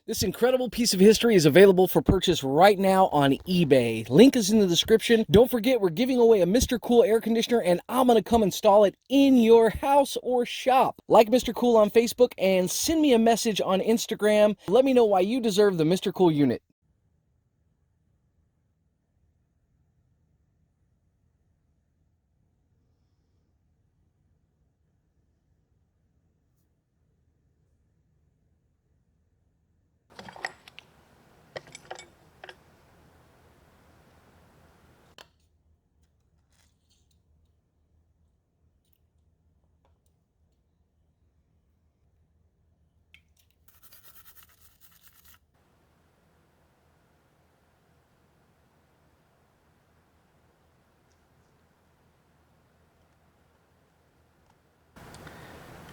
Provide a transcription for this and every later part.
This incredible piece of history is available for purchase right now on eBay. Link is in the description. Don't forget, we're giving away a Mr. Cool air conditioner, and I'm going to come install it in your house or shop. Like Mr. Cool on Facebook and send me a message on Instagram. Let me know why you deserve the Mr. Cool unit.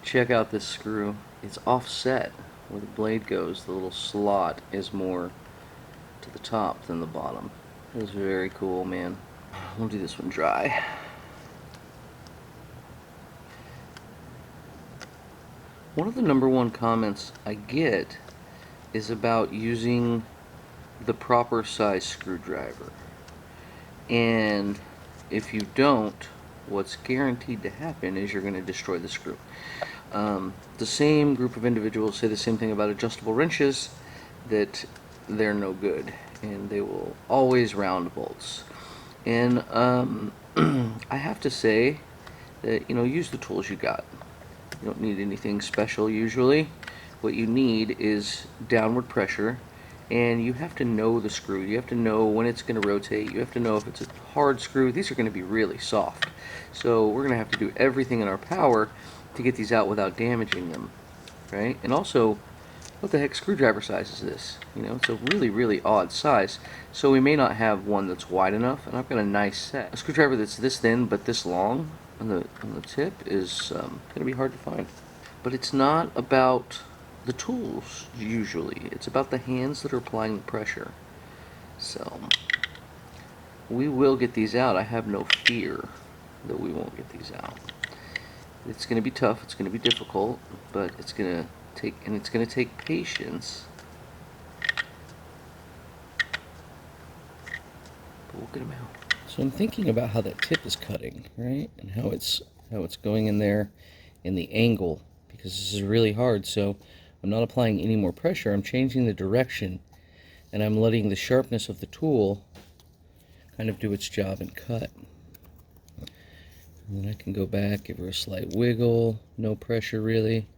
Check out this screw. It's offset where the blade goes. The little slot is more to the top than the bottom. It's very cool, man. We'll do this one dry. One of the #1 comments I get is about using the proper size screwdriver. And if you don't, what's guaranteed to happen is you're going to destroy the screw. The same group of individuals say the same thing about adjustable wrenches, that they're no good and they will always round bolts. And I have to say that, use the tools you got. You don't need anything special usually. What you need is downward pressure, and you have to know the screw. You have to know when it's going to rotate. You have to know if it's a hard screw. These are going to be really soft. So we're going to have to do everything in our power to get these out without damaging them, right? And also, what the heck screwdriver size is this? It's a really, really odd size. So we may not have one that's wide enough, and I've got a nice set. A screwdriver that's this thin but this long on the tip is going to be hard to find. But it's not about the tools, usually. It's about the hands that are applying the pressure. So, we will get these out. I have no fear that we won't get these out. It's going to be tough, it's going to be difficult, but it's going to take patience. But we'll get them out. So I'm thinking about how that tip is cutting, right? And how it's going in there in the angle, because this is really hard. So I'm not applying any more pressure. I'm changing the direction, and I'm letting the sharpness of the tool kind of do its job and cut. And then I can go back, give her a slight wiggle, no pressure really.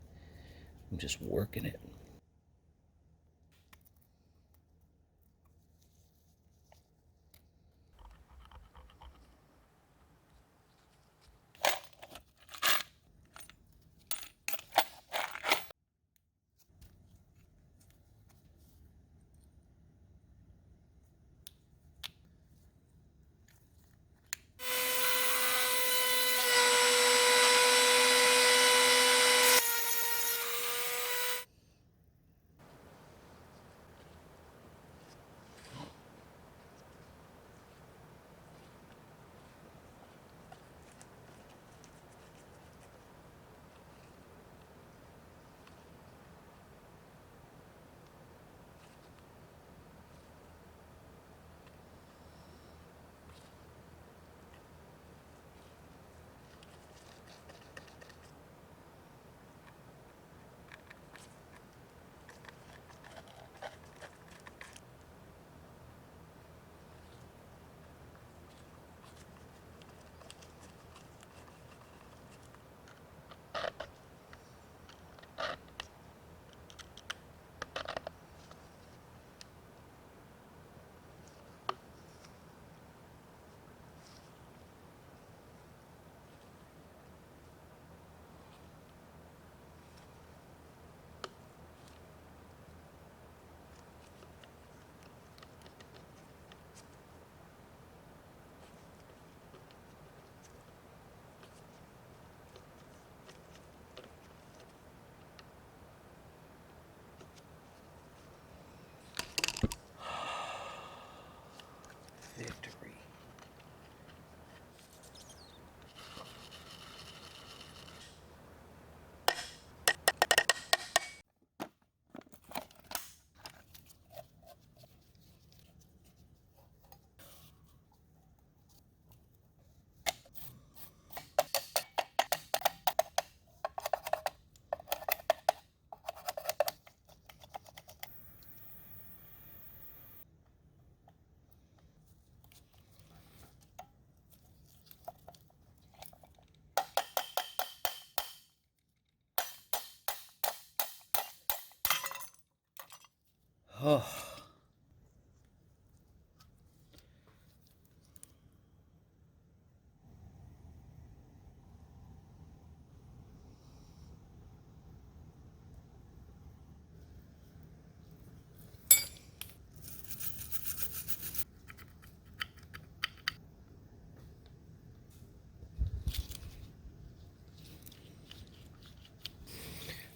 I'm just working it. Oh.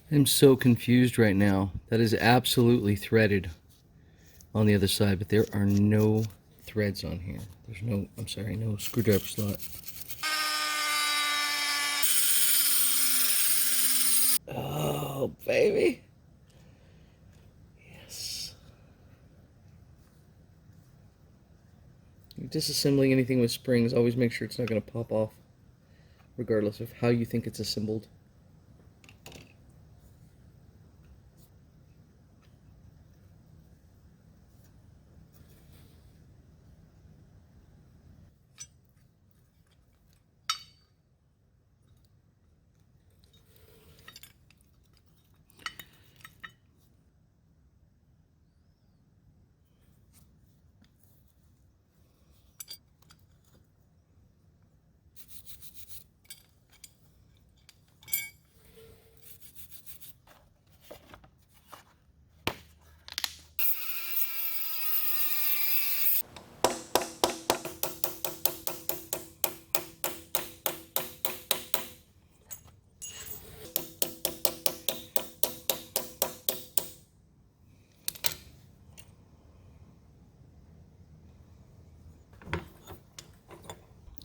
I'm so confused right now. That is absolutely threaded on the other side, but there are no threads on here. There's no, I'm sorry, no screwdriver slot. Oh, baby. Yes. You're disassembling anything with springs, always make sure it's not going to pop off, regardless of how you think it's assembled.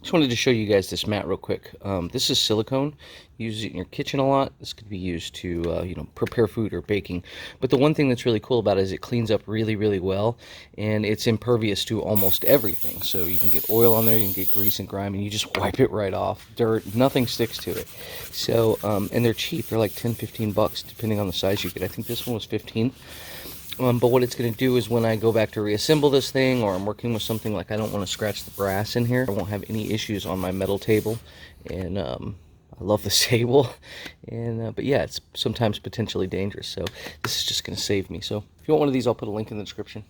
Just wanted to show you guys this mat real quick. This is silicone. Use it in your kitchen a lot. This could be used to, prepare food or baking. But the one thing that's really cool about it is it cleans up really, really well, and it's impervious to almost everything. So you can get oil on there, you can get grease and grime, and you just wipe it right off. Dirt, nothing sticks to it. So, and they're cheap. They're like 10, 15 bucks depending on the size you get. I think this one was 15. But what it's going to do is when I go back to reassemble this thing, or I'm working with something like I don't want to scratch the brass in here, I won't have any issues on my metal table. And I love this table, and but yeah, it's sometimes potentially dangerous. So this is just going to save me. So if you want one of these, I'll put a link in the description.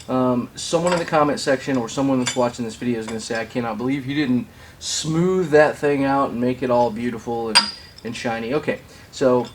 Someone in the comment section or someone that's watching this video is going to say, I cannot believe you didn't smooth that thing out and make it all beautiful and shiny. Okay, so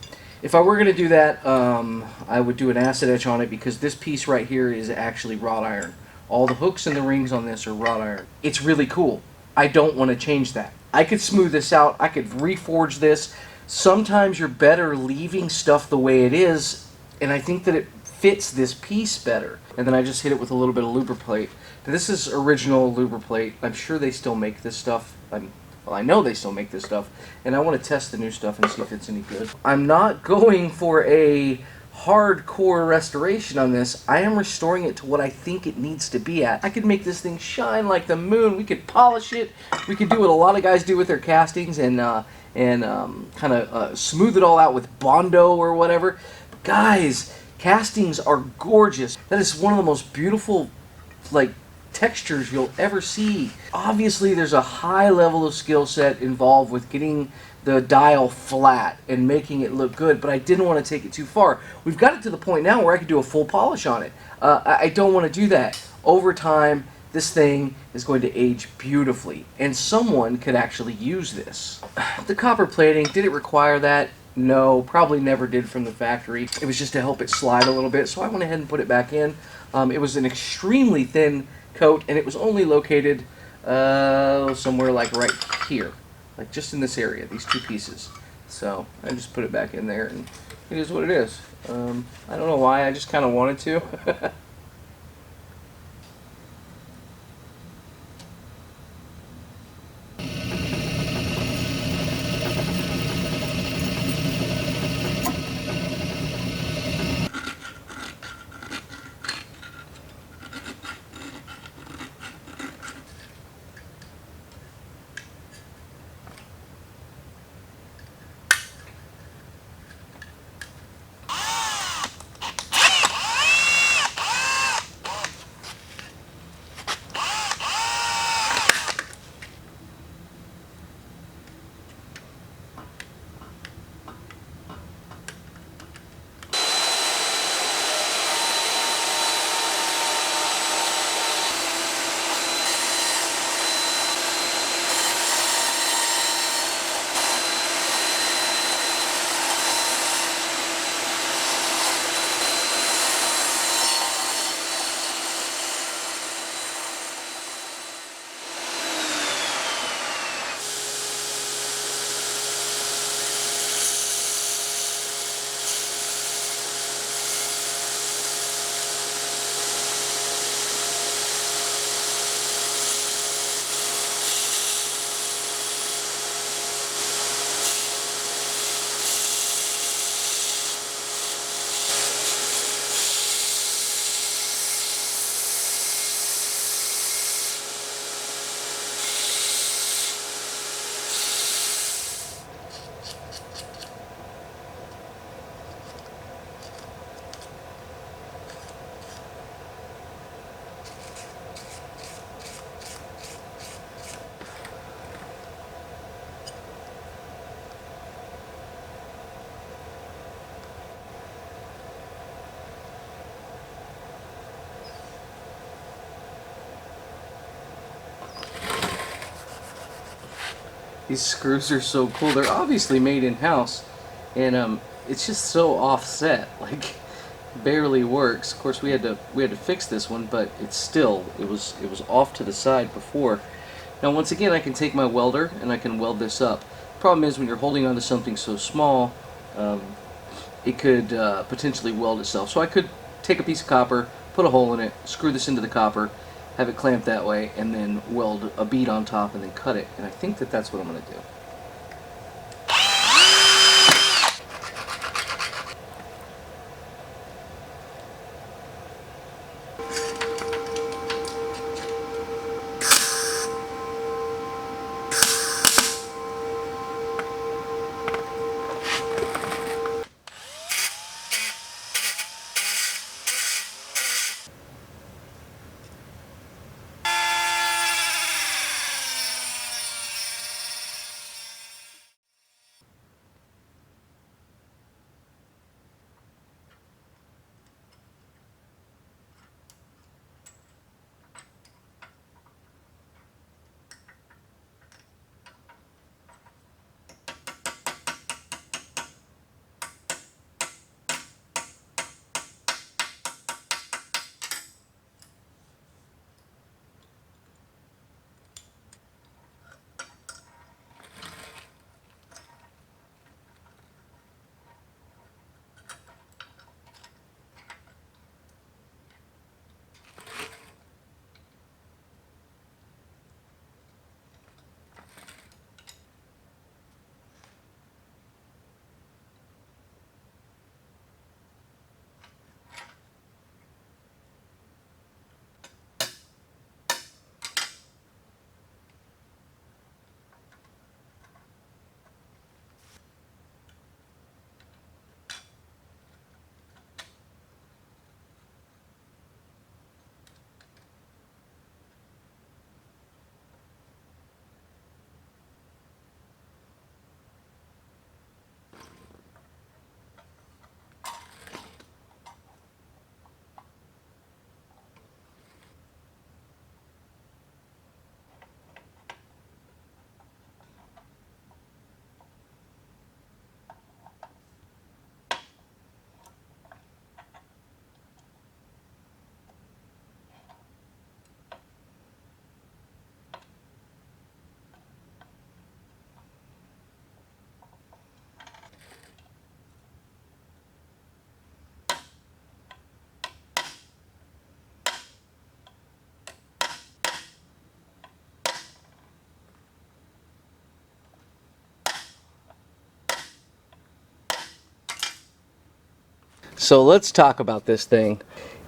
if I were going to do that, I would do an acid etch on it, because this piece right here is actually wrought iron. All the hooks and the rings on this are wrought iron. It's really cool. I don't want to change that. I could smooth this out. I could reforge this. Sometimes you're better leaving stuff the way it is, and I think that it fits this piece better. And then I just hit it with a little bit of lubriplate. This is original lubriplate. I'm sure they still make this stuff. Well, I know they still make this stuff, and I want to test the new stuff and see if it's any good. I'm not going for a hardcore restoration on this. I am restoring it to what I think it needs to be at. I could make this thing shine like the moon. We could polish it. We could do what a lot of guys do with their castings and kind of smooth it all out with Bondo or whatever. But guys, castings are gorgeous. That is one of the most beautiful, like, textures you'll ever see. Obviously, there's a high level of skill set involved with getting the dial flat and making it look good, but I didn't want to take it too far. We've got it to the point now where I could do a full polish on it. I don't want to do that. Over time, this thing is going to age beautifully, and someone could actually use this. The copper plating, did it require that? No, probably never did from the factory. It was just to help it slide a little bit, so I went ahead and put it back in. It was an extremely thin coat, and it was only located somewhere like right here, like just in this area, these two pieces. So I just put it back in there, and it is what it is. I don't know why, I just kind of wanted to. These screws are so cool. They're obviously made in-house, and it's just so offset, like barely works. Of course, we had to fix this one, but it was off to the side before. Now, once again, I can take my welder and I can weld this up. Problem is, when you're holding onto something so small, it could potentially weld itself. So I could take a piece of copper, put a hole in it, screw this into the copper, have it clamped that way, and then weld a bead on top and then cut it. And I think that that's what I'm going to do. So let's talk about this thing.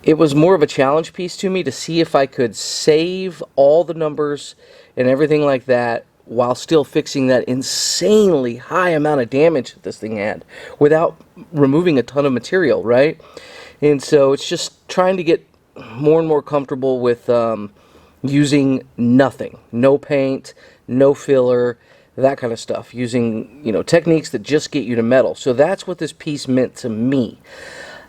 It was more of a challenge piece to me to see if I could save all the numbers and everything like that while still fixing that insanely high amount of damage that this thing had without removing a ton of material, right? And so it's just trying to get more and more comfortable with using nothing. No paint, no filler, that kind of stuff. Using, techniques that just get you to metal. So that's what this piece meant to me.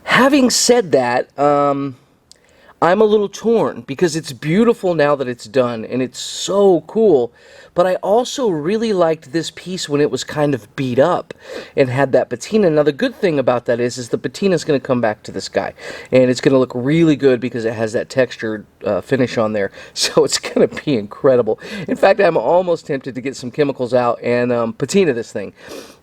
Having said that, I'm a little torn because it's beautiful now that it's done and it's so cool, but I also really liked this piece when it was kind of beat up and had that patina. Now the good thing about that is the patina is going to come back to this guy and it's going to look really good because it has that textured finish on there, so it's going to be incredible. In fact, I'm almost tempted to get some chemicals out and patina this thing,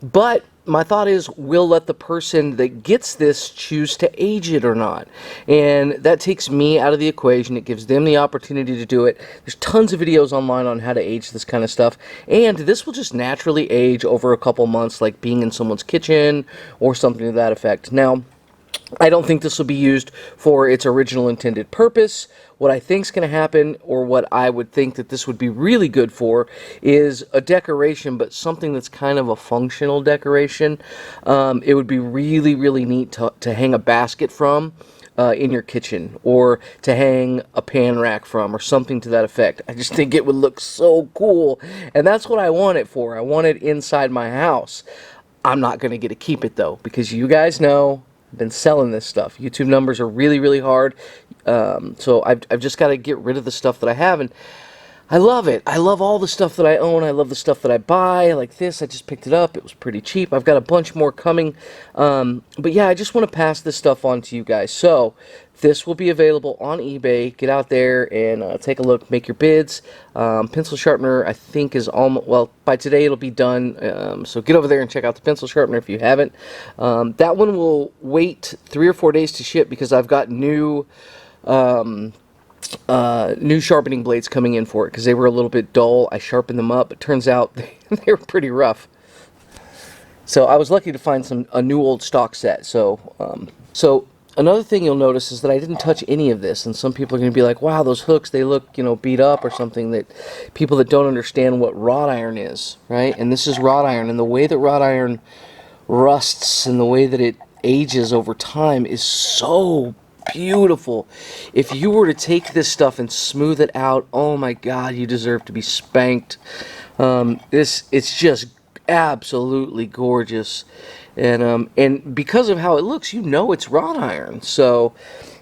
but my thought is we'll let the person that gets this choose to age it or not. And that takes me out of the equation. It gives them the opportunity to do it. There's tons of videos online on how to age this kind of stuff. And this will just naturally age over a couple months, like being in someone's kitchen or something to that effect. Now, I don't think this will be used for its original intended purpose. What I think is going to happen, or what I would think that this would be really good for, is a decoration, but something that's kind of a functional decoration. It would be really, really neat to hang a basket from in your kitchen, or to hang a pan rack from, or something to that effect. I just think it would look so cool, and that's what I want it for. I want it inside my house. I'm not going to get to keep it, though, because you guys know been selling this stuff. YouTube numbers are really, really hard. So I've just got to get rid of the stuff that I have, and I love it. I love all the stuff that I own. I love the stuff that I buy. Like this, I just picked it up. It was pretty cheap. I've got a bunch more coming. But yeah, I just want to pass this stuff on to you guys. So this will be available on eBay. Get out there and take a look. Make your bids. Pencil sharpener, I think, is almost, well, by today it'll be done. So get over there and check out the pencil sharpener if you haven't. That one will wait 3 or 4 days to ship because I've got new sharpening blades coming in for it because they were a little bit dull. I sharpened them up. It turns out they were pretty rough. So I was lucky to find a new old stock set. So another thing you'll notice is that I didn't touch any of this, and some people are going to be like, wow, those hooks, they look, beat up or something. That people that don't understand what wrought iron is, right? And this is wrought iron, and the way that wrought iron rusts and the way that it ages over time is so beautiful. If you were to take this stuff and smooth it out, oh my God, you deserve to be spanked. It's just absolutely gorgeous, and because of how it looks, it's wrought iron. So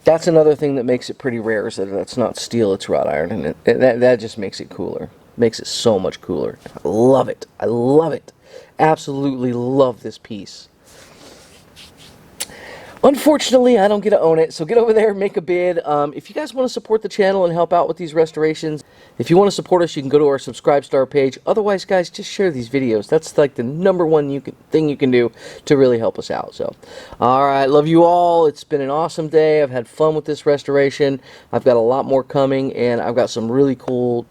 that's another thing that makes it pretty rare, is that that's not steel, it's wrought iron, and that just makes it cooler. Makes it so much cooler. I love it. I love it. Absolutely love this piece. Unfortunately, I don't get to own it, so get over there and make a bid. If you guys want to support the channel and help out with these restorations, if you want to support us, you can go to our Subscribe Star page. Otherwise, guys, just share these videos. That's like the #1 thing you can do to really help us out. So, all right, love you all. It's been an awesome day. I've had fun with this restoration. I've got a lot more coming, and I've got some really cool